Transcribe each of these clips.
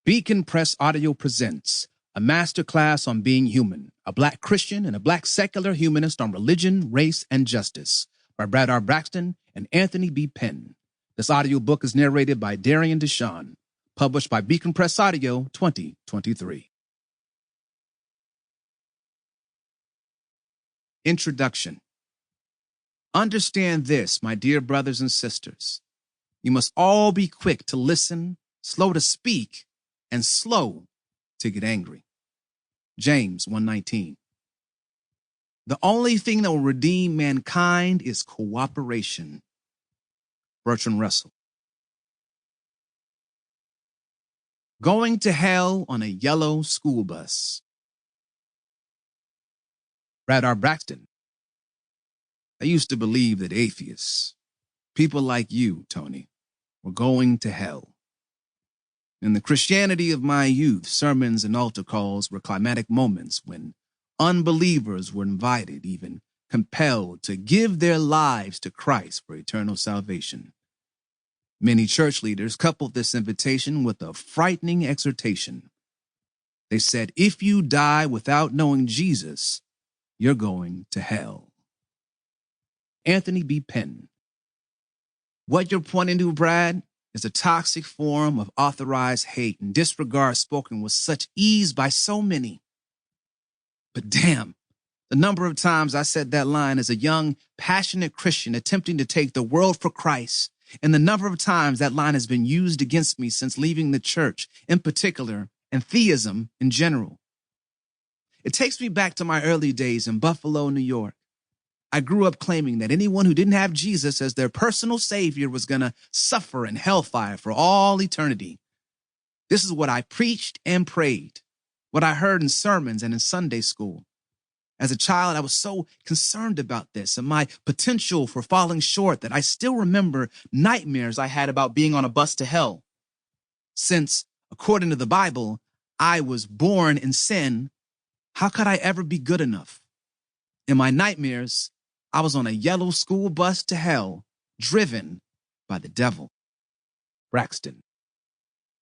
Beacon Press Audio presents a masterclass on being human, a Black Christian and a Black secular humanist on religion, race, and justice by Braxton and Anthony Pinn. This audiobook is narrated by Darian Dauchan, published by Beacon Press Audio 2023. Introduction. Understand this, my dear brothers and sisters. You must all be quick to listen, slow to speak, and slow to get angry. James 1:19. The only thing that will redeem mankind is cooperation. Bertrand Russell. Going to hell on a yellow school bus. Braxton. I used to believe that atheists, people like you, Tony, were going to hell. In the Christianity of my youth, sermons and altar calls were climatic moments when unbelievers were invited, even compelled, to give their lives to Christ for eternal salvation. Many church leaders coupled this invitation with a frightening exhortation. They said, if you die without knowing Jesus, you're going to hell. Anthony Pinn. What you're pointing to, Brad, is a toxic form of authorized hate and disregard spoken with such ease by so many. But damn, the number of times I said that line as a young, passionate Christian attempting to take the world for Christ, and the number of times that line has been used against me since leaving the church in particular, and theism in general. It takes me back to my early days in Buffalo, New York. I grew up claiming that anyone who didn't have Jesus as their personal savior was going to suffer in hellfire for all eternity. This is what I preached and prayed, what I heard in sermons and in Sunday school. As a child, I was so concerned about this and my potential for falling short that I still remember nightmares I had about being on a bus to hell. Since, according to the Bible, I was born in sin, how could I ever be good enough? In my nightmares, I was on a yellow school bus to hell, driven by the devil. Braxton.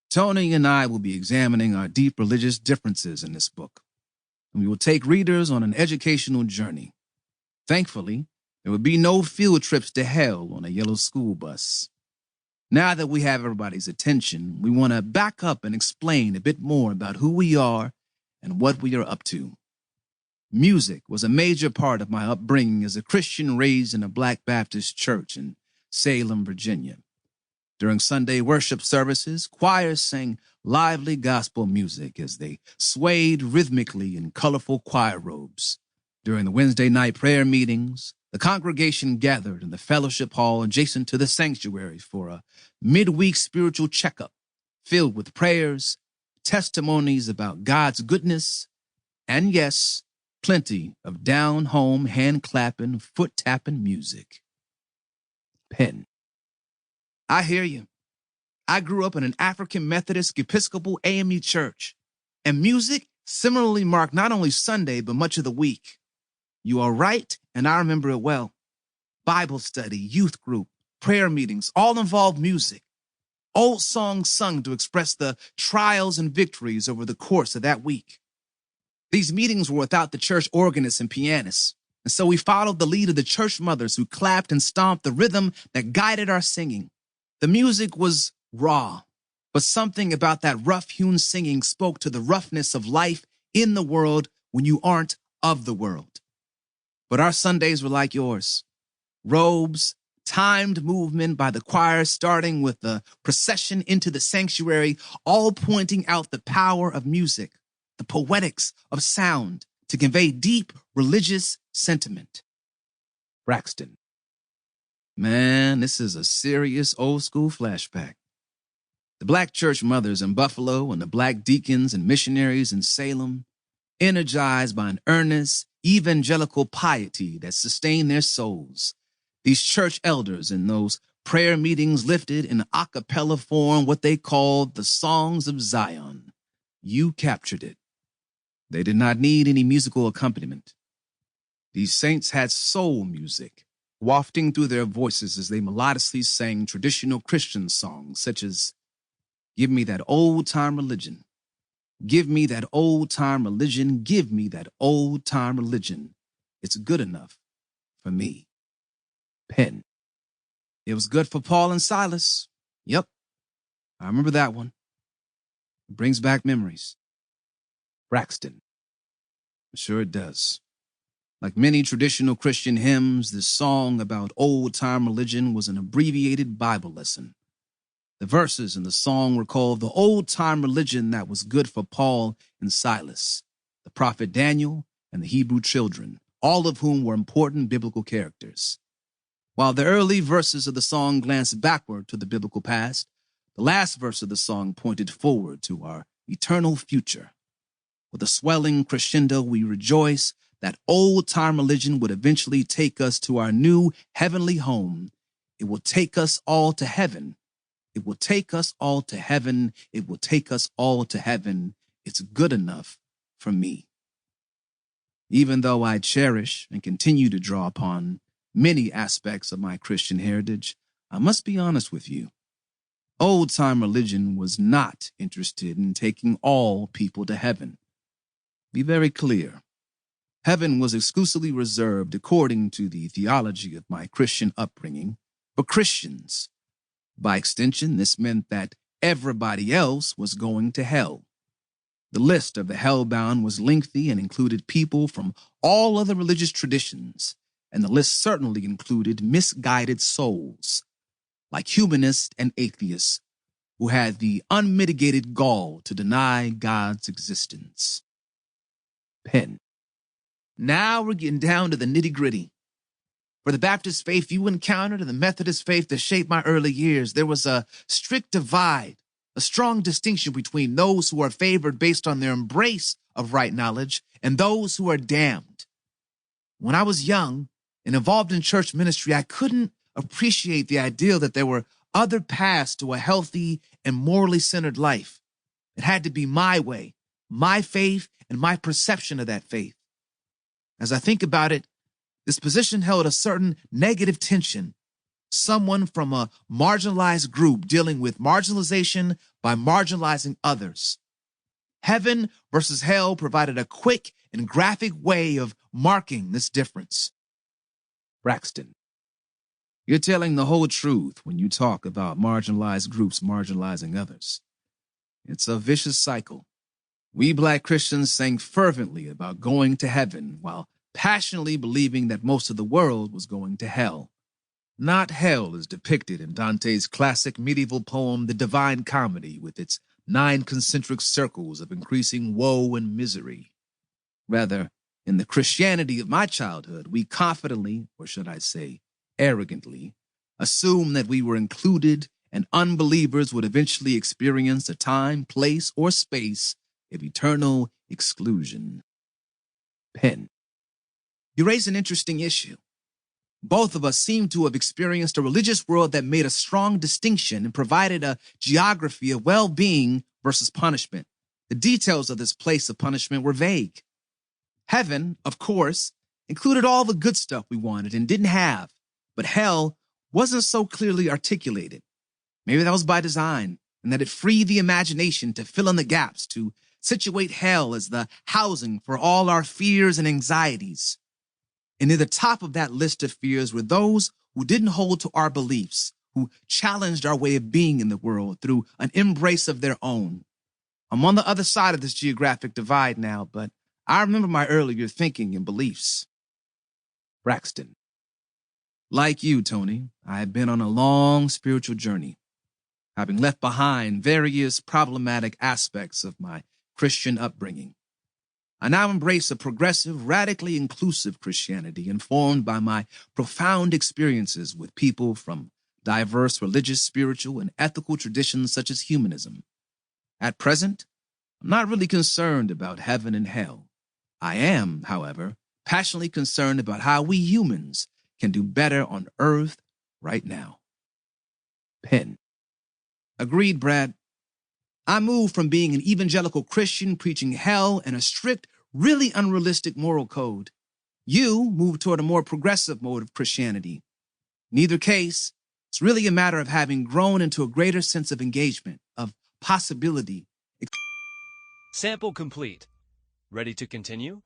Tony and I will be examining our deep religious differences in this book, and we will take readers on an educational journey. Thankfully, there will be no field trips to hell on a yellow school bus. Now that we have everybody's attention, we want to back up and explain a bit more about who we are and what we are up to. Music was a major part of my upbringing as a Christian raised in a Black Baptist church in Salem, Virginia. During Sunday worship services, choirs sang lively gospel music as they swayed rhythmically in colorful choir robes. During the Wednesday night prayer meetings, the congregation gathered in the fellowship hall adjacent to the sanctuary for a midweek spiritual checkup filled with prayers, testimonies about God's goodness, and yes, plenty of down-home, hand-clapping, foot-tapping music. Penn. I hear you. I grew up in an African Methodist Episcopal AME church, and music similarly marked not only Sunday, but much of the week. You are right, and I remember it well. Bible study, youth group, prayer meetings, all involved music. Old songs sung to express the trials and victories over the course of that week. These meetings were without the church organists and pianists, and so we followed the lead of the church mothers who clapped and stomped the rhythm that guided our singing. The music was raw, but something about that rough-hewn singing spoke to the roughness of life in the world when you aren't of the world. But our Sundays were like yours. Robes, timed movement by the choir starting with the procession into the sanctuary, all pointing out the power of music, the poetics of sound to convey deep religious sentiment. Braxton. Man, this is a serious old school flashback. The Black church mothers in Buffalo and the Black deacons and missionaries in Salem, energized by an earnest, evangelical piety that sustained their souls. These church elders in those prayer meetings lifted in a cappella form what they called the Songs of Zion. You captured it. They did not need any musical accompaniment. These saints had soul music, wafting through their voices as they melodiously sang traditional Christian songs such as Give me that old-time religion. Give me that old-time religion. Give me that old-time religion. It's good enough for me. Pinn. It was good for Paul and Silas. Yep, I remember that one. It brings back memories. Braxton. Sure it does. Like many traditional Christian hymns, this song about old-time religion was an abbreviated Bible lesson. The verses in the song were called the old-time religion that was good for Paul and Silas, the prophet Daniel, and the Hebrew children, all of whom were important biblical characters. While the early verses of the song glanced backward to the biblical past, the last verse of the song pointed forward to our eternal future. With a swelling crescendo, we rejoice that old-time religion would eventually take us to our new heavenly home. It will take us all to heaven. It will take us all to heaven. It will take us all to heaven. It's good enough for me. Even though I cherish and continue to draw upon many aspects of my Christian heritage, I must be honest with you. Old-time religion was not interested in taking all people to heaven. Be very clear. Heaven was exclusively reserved, according to the theology of my Christian upbringing, for Christians. By extension, this meant that everybody else was going to hell. The list of the hellbound was lengthy and included people from all other religious traditions, and the list certainly included misguided souls, like humanists and atheists, who had the unmitigated gall to deny God's existence. Pinn. Now we're getting down to the nitty-gritty. For the Baptist faith you encountered and the Methodist faith that shaped my early years, there was a strict divide, a strong distinction between those who are favored based on their embrace of right knowledge and those who are damned. When I was young and involved in church ministry, I couldn't appreciate the ideal that there were other paths to a healthy and morally centered life. It had to be my way, my faith, and my perception of that faith. As I think about it, this position held a certain negative tension. Someone from a marginalized group dealing with marginalization by marginalizing others. Heaven versus hell provided a quick and graphic way of marking this difference. Braxton. You're telling the whole truth when you talk about marginalized groups marginalizing others. It's a vicious cycle. We Black Christians sang fervently about going to heaven while passionately believing that most of the world was going to hell. Not hell as depicted in Dante's classic medieval poem, The Divine Comedy, with its 9 concentric circles of increasing woe and misery. Rather, in the Christianity of my childhood, we confidently, or should I say, arrogantly, assumed that we were included and unbelievers would eventually experience a time, place, or space of eternal exclusion. Pinn. You raise an interesting issue. Both of us seem to have experienced a religious world that made a strong distinction and provided a geography of well-being versus punishment. The details of this place of punishment were vague. Heaven, of course, included all the good stuff we wanted and didn't have, but hell wasn't so clearly articulated. Maybe that was by design, and that it freed the imagination to fill in the gaps, to situate hell as the housing for all our fears and anxieties. And near the top of that list of fears were those who didn't hold to our beliefs, who challenged our way of being in the world through an embrace of their own. I'm on the other side of this geographic divide now, but I remember my earlier thinking and beliefs. Braxton. Like you, Tony, I have been on a long spiritual journey, having left behind various problematic aspects of my Christian upbringing. I now embrace a progressive, radically inclusive Christianity informed by my profound experiences with people from diverse religious, spiritual, and ethical traditions such as humanism. At present, I'm not really concerned about heaven and hell. I am, however, passionately concerned about how we humans can do better on earth right now. Pinn. Agreed, Brad. I moved from being an evangelical Christian preaching hell and a strict, really unrealistic moral code. You moved toward a more progressive mode of Christianity. In either case, it's really a matter of having grown into a greater sense of engagement, of possibility. Sample complete. Ready to continue?